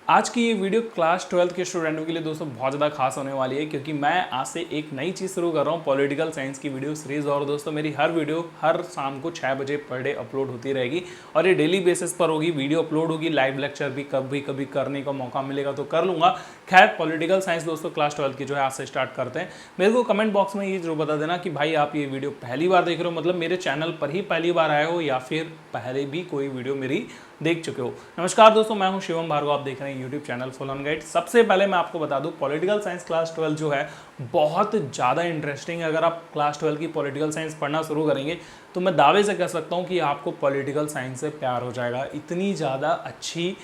आज की ये वीडियो क्लास 12th के स्टूडेंटों के लिए दोस्तों बहुत ज़्यादा खास होने वाली है, क्योंकि मैं आज से एक नई चीज़ शुरू कर रहा हूँ, पॉलिटिकल साइंस की वीडियो सीरीज़। और दोस्तों मेरी हर वीडियो हर शाम को 6 बजे पर डे अपलोड होती रहेगी और ये डेली बेसिस पर होगी, वीडियो अपलोड होगी। लाइव लेक्चर भी कभी कभी करने का मौका मिलेगा तो कर लूँगा। खैर, पॉलिटिकल साइंस दोस्तों क्लास 12th की जो है आज से स्टार्ट करते हैं। मेरे को कमेंट बॉक्स में ये जरूर बता देना कि भाई आप ये वीडियो पहली बार देख रहे हो, मतलब मेरे चैनल पर ही पहली बार आए हो या फिर पहले भी कोई वीडियो मेरी देख चुके हो। नमस्कार दोस्तों, मैं हूं शिवम भार्गव, आप देख रहे हैं YouTube channel full on guide. सबसे पहले मैं आपको बता दूं, पॉलिटिकल साइंस क्लास 12 जो है बहुत ज़्यादा इंटरेस्टिंग है। अगर आप क्लास 12 की पॉलिटिकल साइंस पढ़ना शुरू करेंगे तो मैं दावे से कह सकता हूं कि आपको पॉलिटिकल साइंस से प्यार हो जाएगा। इतनी ज़्यादा अच्छी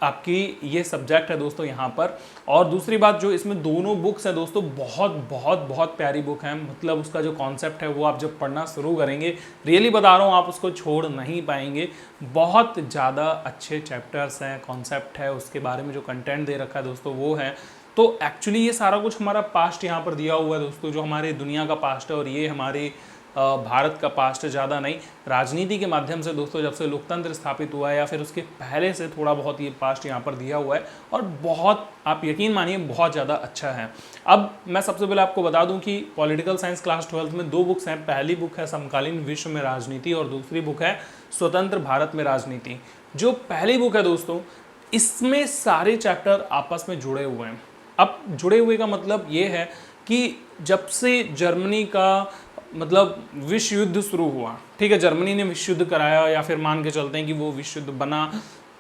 आपकी ये सब्जेक्ट है दोस्तों यहाँ पर। और दूसरी बात, जो इसमें दोनों बुक्स हैं दोस्तों, बहुत बहुत बहुत प्यारी बुक है। मतलब उसका जो कॉन्सेप्ट है वो आप जब पढ़ना शुरू करेंगे, रियली बता रहा हूँ, आप उसको छोड़ नहीं पाएंगे। बहुत ज़्यादा अच्छे चैप्टर्स हैं, कॉन्सेप्ट है, उसके बारे में जो कंटेंट दे रखा है दोस्तों वो है। तो एक्चुअली ये सारा कुछ हमारा पास्ट यहाँ पर दिया हुआ है दोस्तों, जो हमारे दुनिया का पास्ट है और ये हमारी भारत का पास्ट है। ज़्यादा नहीं, राजनीति के माध्यम से दोस्तों जब से लोकतंत्र स्थापित हुआ है या फिर उसके पहले से थोड़ा बहुत ये पास्ट यहाँ पर दिया हुआ है और बहुत, आप यकीन मानिए, बहुत ज़्यादा अच्छा है। अब मैं सबसे पहले आपको बता दूं कि पॉलिटिकल साइंस क्लास 12 में दो बुक्स हैं। पहली बुक है समकालीन विश्व में राजनीति और दूसरी बुक है स्वतंत्र भारत में राजनीति। जो पहली बुक है दोस्तों, इसमें सारे चैप्टर आपस में जुड़े हुए हैं। अब जुड़े हुए का मतलब ये है कि जब से जर्मनी का मतलब विश्व युद्ध शुरू हुआ, ठीक है, जर्मनी ने विश्व युद्ध कराया या फिर मान के चलते हैं कि वो विश्व युद्ध बना,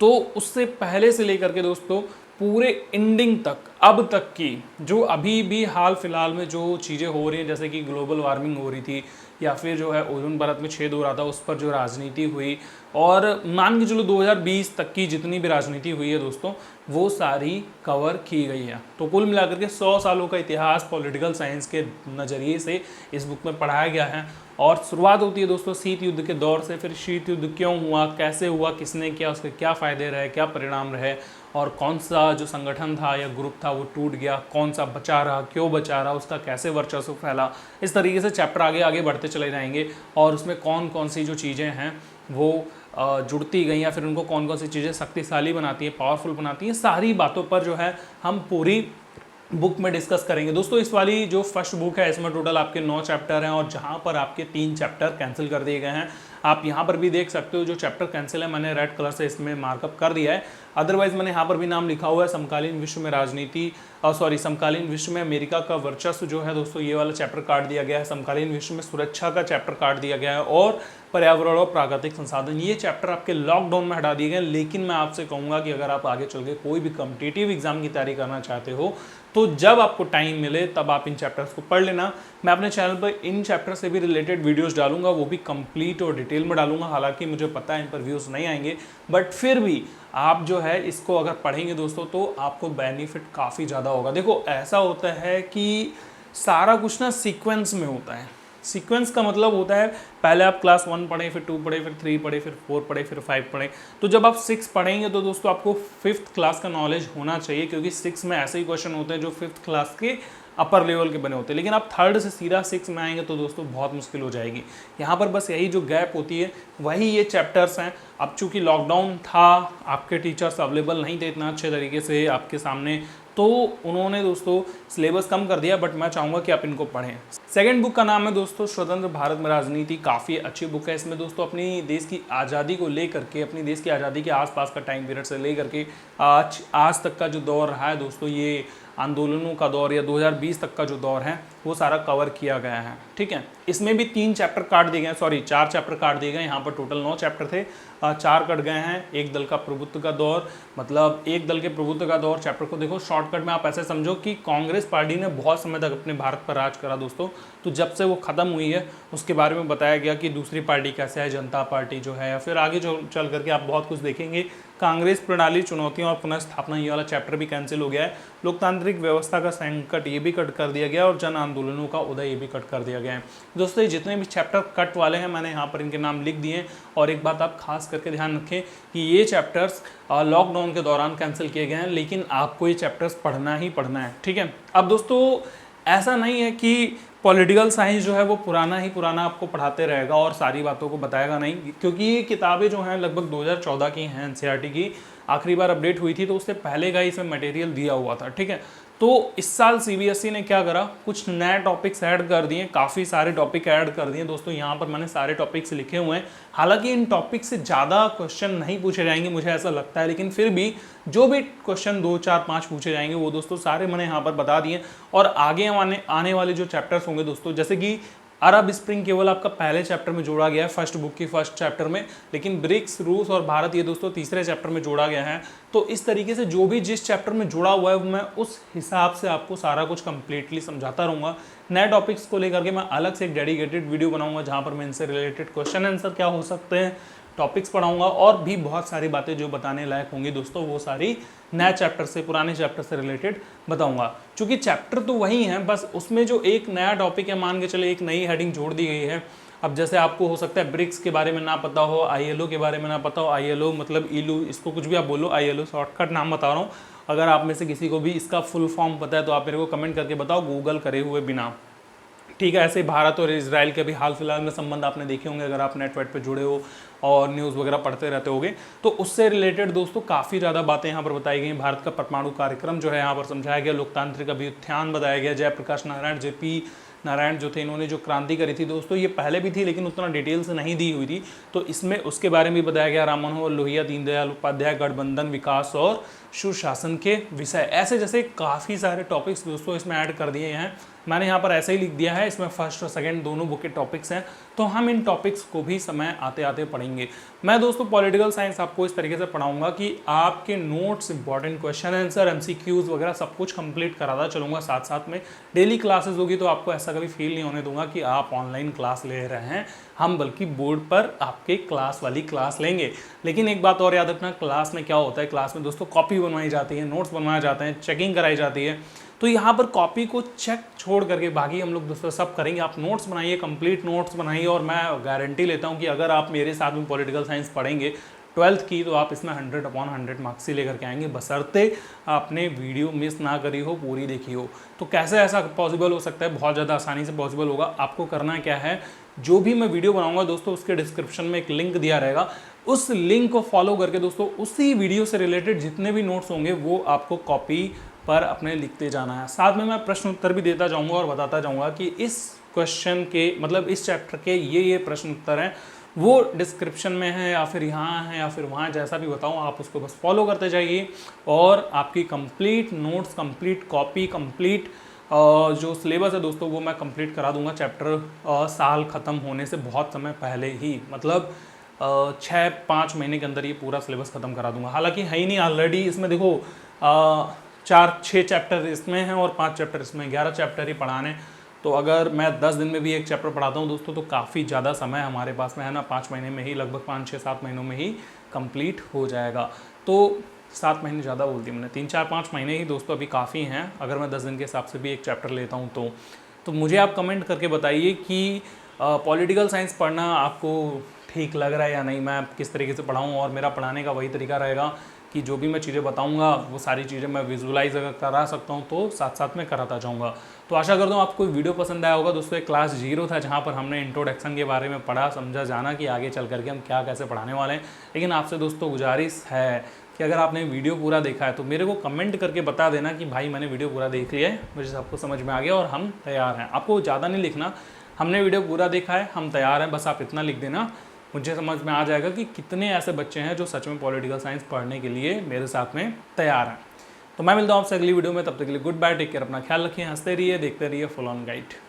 तो उससे पहले से लेकर के दोस्तों पूरे एंडिंग तक, अब तक की जो अभी भी हाल फिलहाल में जो चीज़ें हो रही हैं, जैसे कि ग्लोबल वार्मिंग हो रही थी या फिर जो है ओजोन परत में छेद हो रहा था, उस पर जो राजनीति हुई, और मान के चलो 2020 तक की जितनी भी राजनीति हुई है दोस्तों, वो सारी कवर की गई है। तो कुल मिलाकर के 100 सालों का इतिहास पॉलिटिकल साइंस के नज़रिए से इस बुक में पढ़ाया गया है। और शुरुआत होती है दोस्तों शीत युद्ध के दौर से। फिर शीत युद्ध क्यों हुआ, कैसे हुआ, किसने किया, उसके क्या फ़ायदे रहे, क्या परिणाम रहे, और कौन सा जो संगठन था या ग्रुप था वो टूट गया, कौन सा बचा रहा, क्यों बचा रहा, उसका कैसे वर्चस्व फैला। इस तरीके से चैप्टर आगे आगे बढ़ते चले जाएंगे और उसमें कौन कौन सी जो चीज़ें हैं वो जुड़ती गई या फिर उनको कौन कौन सी चीज़ें शक्तिशाली बनाती हैं, पावरफुल बनाती हैं, सारी बातों पर जो है हम पूरी बुक में डिस्कस करेंगे दोस्तों। इस वाली जो फर्स्ट बुक है इसमें टोटल आपके 9 चैप्टर हैं और जहाँ पर आपके 3 चैप्टर कैंसिल कर दिए गए हैं। आप यहाँ पर भी देख सकते हो जो चैप्टर कैंसिल है मैंने रेड कलर से इसमें मार्कअप कर दिया है। अदरवाइज मैंने यहाँ पर भी नाम लिखा हुआ है समकालीन विश्व में राजनीति, समकालीन विश्व में अमेरिका का वर्चस्व जो है दोस्तों, ये वाला चैप्टर काट दिया गया है। समकालीन विश्व में सुरक्षा का चैप्टर काट दिया गया है और पर्यावरण और प्राकृतिक संसाधन, ये चैप्टर आपके लॉकडाउन में हटा दिए गए। लेकिन मैं आपसे कहूँगा कि अगर आप आगे चल के कोई भी कॉम्पिटिटिव एग्जाम की तैयारी करना चाहते हो तो जब आपको टाइम मिले तब आप इन चैप्टर्स को पढ़ लेना। मैं अपने चैनल पर इन चैप्टर से भी रिलेटेड वीडियोस डालूंगा, वो भी कंप्लीट और डिटेल में डालूंगा। हालांकि मुझे पता है इन पर व्यूज़ नहीं आएंगे, बट फिर भी आप जो है इसको अगर पढ़ेंगे दोस्तों तो आपको बेनिफिट काफ़ी ज़्यादा होगा। देखो, ऐसा होता है कि सारा कुछ ना सीक्वेंस में होता है। सीक्वेंस का मतलब होता है पहले आप क्लास 1 पढ़ें, फिर 2 पढ़ें, फिर 3 पढ़ें, फिर 4 पढ़ें, फिर 5 पढ़ें। तो जब आप 6 पढ़ेंगे तो दोस्तों आपको 5th क्लास का नॉलेज होना चाहिए, क्योंकि 6 में ऐसे ही क्वेश्चन होते हैं जो 5th क्लास के अपर लेवल के बने होते हैं। लेकिन आप 3rd से सीधा 6 में आएंगे तो दोस्तों बहुत मुश्किल हो जाएगी। यहाँ पर बस यही जो गैप होती है वही ये चैप्टर्स हैं। अब चूँकि लॉकडाउन था, आपके टीचर्स अवेलेबल नहीं थे इतना अच्छे तरीके से आपके सामने, तो उन्होंने दोस्तों सिलेबस कम कर दिया, बट मैं चाहूँगा कि आप इनको पढ़ें। सेकंड बुक का नाम है दोस्तों स्वतंत्र भारत में राजनीति। काफ़ी अच्छी बुक है। इसमें दोस्तों अपनी देश की आज़ादी को लेकर के, अपनी देश की आज़ादी के आसपास का टाइम पीरियड से लेकर के आज तक का जो दौर रहा है दोस्तों, ये आंदोलनों का दौर या 2020 तक का जो दौर है वो सारा कवर किया गया है। ठीक है, इसमें भी 3 चैप्टर काट दिए गए, 4 चैप्टर काट दिए गए। यहाँ पर टोटल 9 चैप्टर थे, 4 कट गए हैं। एक दल का प्रभुत्व का दौर, मतलब एक दल के प्रभुत्व का दौर चैप्टर को देखो शॉर्टकट में आप ऐसे समझो कि कांग्रेस पार्टी ने बहुत समय तक अपने भारत पर राज करा दोस्तों। तो जब से वो ख़त्म हुई है उसके बारे में बताया गया कि दूसरी पार्टी कैसे है, जनता पार्टी जो है, या फिर आगे जो चल करके आप बहुत कुछ देखेंगे। कांग्रेस प्रणाली, चुनौतियां और पुनर्स्थापना, ये वाला चैप्टर भी कैंसिल हो गया है। लोकतांत्रिक व्यवस्था का संकट, ये भी कट कर दिया गया, और जन आंदोलनों का उदय, ये भी कट कर दिया गया है दोस्तों। ये जितने भी चैप्टर कट वाले हैं मैंने यहाँ पर इनके नाम लिख दिए हैं। और एक बात आप खास करके ध्यान रखें कि ये चैप्टर्स लॉकडाउन के दौरान कैंसिल किए गए हैं, लेकिन आपको ये चैप्टर्स पढ़ना ही पढ़ना है। ठीक है, अब दोस्तों ऐसा नहीं है कि पॉलिटिकल साइंस जो है वो पुराना ही पुराना आपको पढ़ाते रहेगा और सारी बातों को बताएगा नहीं, क्योंकि ये किताबें जो हैं लगभग 2014 की हैं, एनसीईआरटी की। आखिरी बार अपडेट हुई थी तो उससे पहले का ही इसमें मटेरियल दिया हुआ था, ठीक है। तो इस साल सीबीएसई ने क्या करा, कुछ नए टॉपिक्स ऐड कर दिए, काफ़ी सारे टॉपिक ऐड कर दिए दोस्तों। यहाँ पर मैंने सारे टॉपिक्स लिखे हुए हैं। हालांकि इन टॉपिक से ज़्यादा क्वेश्चन नहीं पूछे जाएंगे मुझे ऐसा लगता है, लेकिन फिर भी जो भी क्वेश्चन 2 4 5 पूछे जाएंगे वो दोस्तों सारे मैंने यहाँ पर बता दिए। और आगे आने वाले जो चैप्टर्स होंगे दोस्तों, जैसे कि अरब स्प्रिंग केवल आपका पहले चैप्टर में जोड़ा गया है, फर्स्ट बुक की फर्स्ट चैप्टर में, लेकिन ब्रिक्स, रूस और भारत ये दोस्तों तीसरे चैप्टर में जोड़ा गया है। तो इस तरीके से जो भी जिस चैप्टर में जुड़ा हुआ है मैं उस हिसाब से आपको सारा कुछ कंप्लीटली समझाता रहूँगा। नए टॉपिक्स को लेकर के मैं अलग से एक डेडिकेटेड वीडियो बनाऊंगा जहाँ पर मैं इनसे रिलेटेड क्वेश्चन आंसर क्या हो सकते हैं टॉपिक्स पढ़ाऊंगा, और भी बहुत सारी बातें जो बताने लायक होंगी दोस्तों वो सारी नए चैप्टर से, पुराने चैप्टर से रिलेटेड बताऊंगा। क्योंकि चैप्टर तो वही है, बस उसमें जो एक नया टॉपिक है, मान के चले एक नई हेडिंग जोड़ दी गई है। अब जैसे आपको हो सकता है ब्रिक्स के बारे में ना पता हो, आईएलओ के बारे में ना पता हो, आईएलओ मतलब ईलू, इसको कुछ भी आप बोलो, आईएलओ शॉर्टकट नाम बता रहा हूँ। अगर आप में से किसी को भी इसका फुल फॉर्म पता है तो आप मेरे को कमेंट करके बताओ, गूगल करे हुए बिना, ठीक है। ऐसे भारत और इजराइल के भी हाल फिलहाल में संबंध आपने देखे होंगे अगर आप नेटवर्क पे जुड़े हो और न्यूज़ वगैरह पढ़ते रहते होगे, तो उससे रिलेटेड दोस्तों काफ़ी ज़्यादा बातें यहाँ पर बताई गई। भारत का परमाणु कार्यक्रम जो है यहाँ पर समझाया गया, लोकतांत्रिक अभ्युत्थान बताया गया, जयप्रकाश नारायण जेपी नारायण जो थे इन्होंने जो क्रांति करी थी दोस्तों, ये पहले भी थी लेकिन उतना डिटेल से नहीं दी हुई थी, तो इसमें उसके बारे में बताया गया। राम मनोहर लोहिया, दीनदयाल उपाध्याय, गठबंधन, विकास और सुशासन के विषय, ऐसे जैसे काफ़ी सारे टॉपिक्स दोस्तों इसमें ऐड कर दिए हैं। मैंने यहाँ पर ऐसे ही लिख दिया है, इसमें फर्स्ट और सेकंड दोनों बुक के टॉपिक्स हैं, तो हम इन टॉपिक्स को भी समय आते आते पढ़ेंगे। मैं दोस्तों पॉलिटिकल साइंस आपको इस तरीके से पढ़ाऊंगा कि आपके notes, important question answer, MCQs वगैरह सब कुछ कंप्लीट कराता चलूंगा साथ साथ में। डेली क्लासेस होगी तो आपको ऐसा कभी फील नहीं होने दूंगा कि आप ऑनलाइन क्लास ले रहे हैं, हम बल्कि बोर्ड पर आपके क्लास वाली क्लास लेंगे। लेकिन एक बात और याद रखना, क्लास में क्या होता है, क्लास में दोस्तों कॉपी बनवाई जाती है, नोट्स बनवाए जाते हैं, चेकिंग कराई जाती है। तो यहाँ पर कॉपी को चेक छोड़ करके बाकी हम लोग दोस्तों सब करेंगे। आप नोट्स बनाइए, कंप्लीट नोट्स बनाइए, और मैं गारंटी लेता हूँ कि अगर आप मेरे साथ में पॉलिटिकल साइंस पढ़ेंगे 12th की, तो आप इसमें 100/100 मार्क्स ही लेकर के आएंगे, बशर्ते आपने वीडियो मिस ना करी हो, पूरी देखी हो। तो कैसे ऐसा पॉसिबल हो सकता है, बहुत ज़्यादा आसानी से पॉसिबल होगा। आपको करना क्या है, जो भी मैं वीडियो बनाऊंगा दोस्तों उसके डिस्क्रिप्शन में एक लिंक दिया रहेगा, उस लिंक को फॉलो करके दोस्तों उसी वीडियो से रिलेटेड जितने भी नोट्स होंगे वो आपको कॉपी पर अपने लिखते जाना है। साथ में मैं प्रश्न उत्तर भी देता जाऊंगा और बताता जाऊंगा कि इस क्वेश्चन के मतलब इस चैप्टर के ये प्रश्न उत्तर हैं, वो डिस्क्रिप्शन में है या फिर यहाँ है या फिर वहाँ, जैसा भी बताऊँ आप उसको बस फॉलो करते जाइए और आपकी complete notes, complete copy, complete जो सिलेबस है दोस्तों वो मैं कंप्लीट करा दूंगा। चैप्टर साल ख़त्म होने से बहुत समय पहले ही, मतलब 6-5 महीने के अंदर ये पूरा सिलेबस ख़त्म करा दूंगा। हालांकि है ही नहीं, ऑलरेडी इसमें देखो 4-6 चैप्टर इसमें हैं और 5 चैप्टर इसमें, 11 चैप्टर ही पढ़ाने। तो अगर मैं 10 दिन में भी एक चैप्टर पढ़ाता हूँ दोस्तों तो काफ़ी ज़्यादा समय हमारे पास में है ना, 5 महीने में ही, लगभग 5-6-7 महीनों में ही कंप्लीट हो जाएगा। तो 7 महीने ज़्यादा बोल दी मैंने, 3-4-5 महीने ही दोस्तों अभी काफ़ी हैं अगर मैं 10 दिन के हिसाब से भी एक चैप्टर लेता हूँ तो मुझे आप कमेंट करके बताइए कि पॉलिटिकल साइंस पढ़ना आपको ठीक लग रहा है या नहीं, मैं किस तरीके से पढ़ाऊँ। और मेरा पढ़ाने का वही तरीका रहेगा कि जो भी मैं चीज़ें बताऊंगा वो सारी चीज़ें मैं विजुलाइज अगर करा सकता हूँ तो साथ साथ में कराता जाऊँगा। तो आशा करता हूँ आपको वीडियो पसंद आया होगा दोस्तों। एक क्लास 0 था जहाँ पर हमने इंट्रोडक्शन के बारे में पढ़ा, समझा, जाना कि आगे चल करके हम क्या कैसे पढ़ाने वाले हैं। लेकिन आपसे दोस्तों गुजारिश है कि अगर आपने वीडियो पूरा देखा है तो मेरे को कमेंट करके बता देना कि भाई मैंने वीडियो पूरा देख लिया है, मुझे सबको समझ में आ गया और हम तैयार हैं। आपको ज़्यादा नहीं लिखना, हमने वीडियो पूरा देखा है, हम तैयार हैं, बस आप इतना लिख देना, मुझे समझ में आ जाएगा कि कितने ऐसे बच्चे हैं जो सच में पॉलिटिकल साइंस पढ़ने के लिए मेरे साथ में तैयार हैं। तो मैं मिलता हूँ आपसे अगली वीडियो में, तब तक के लिए गुड बाय, टेक केयर, अपना ख्याल रखिए, हंसते रहिए, देखते रहिए फुल ऑन गाइड।